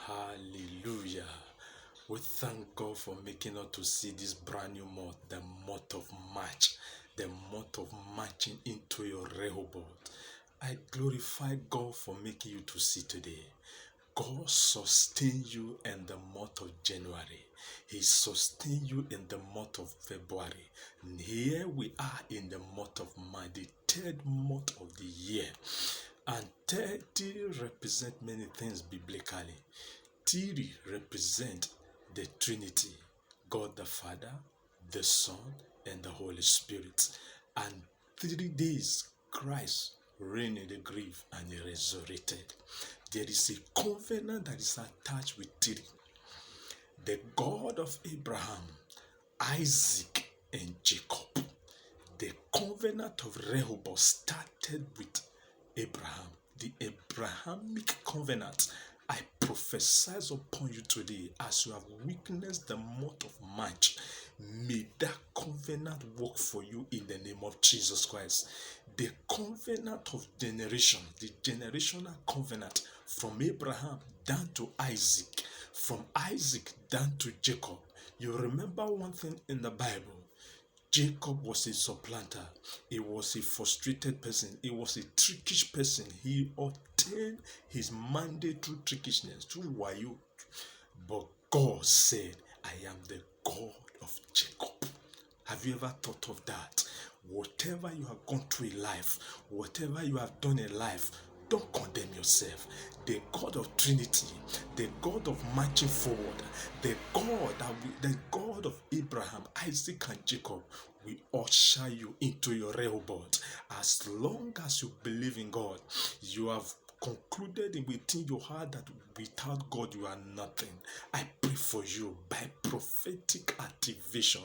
Hallelujah. We thank God for making us to see this brand new month, the month of March, the month of marching into your Rehoboth. I glorify God for making you to see today. God sustained you in the month of January. He sustained you in the month of February. And here we are in the month of March, the third month of the year. And 30 represent many things biblically. 3 represent the Trinity, God the Father, the Son, and the Holy Spirit. And 3 days Christ reigned in the grave and he resurrected. There is a covenant that is attached with 3. The God of Abraham, Isaac, and Jacob. The covenant of Rehoboth started with Abraham. The Abrahamic covenant. I prophesy upon you today as you have witnessed the month of March. May that covenant work for you in the name of Jesus Christ. The covenant of generation, the generational covenant from Abraham down to Isaac, from Isaac down to Jacob. You remember one thing in the Bible. Jacob was a supplanter. He was a frustrated person. He was a trickish person. He obtained his mandate through trickishness, through wayo. But God said, I am the God of Jacob. Have you ever thought of that? Whatever you have gone through in life, whatever you have done in life, don't condemn yourself. The God of Trinity, the God of marching forward, the God of Abraham, Isaac, and Jacob will usher you into your Rehoboth. As long as you believe in God, you have concluded within your heart that without God you are nothing. I pray for you by prophetic activation.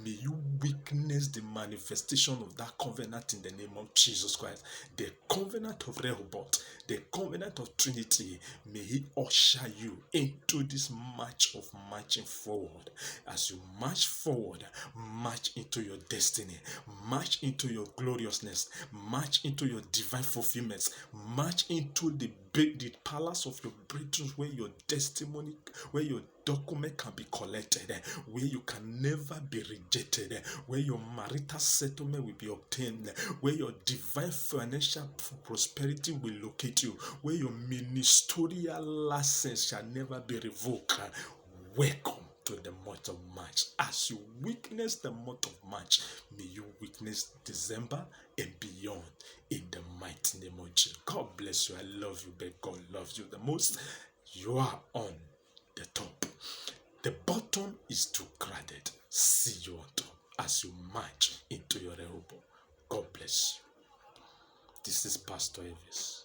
May you witness the manifestation of that covenant in the name of Jesus Christ. The covenant of Rehoboth, the covenant of Trinity. May he usher you into this march of marching forward. As you march forward, march into your destiny, march into your gloriousness, march into your divine fulfillments, march into the palace of your breakthroughs, where your testimony, where your document can be collected, where you can never be rejected, where your marital settlement will be obtained, where your divine financial prosperity will locate you, where your ministerial license shall never be revoked. Welcome to the month of March. As you witness the month of March, may you witness December and beyond in the mighty name of Jesus. God bless you. I love you, but God loves you the most. You are on the top. The bottom is too crowded. See you on top as you march into your Rehoboth. God bless you. This is Pastor Elvis.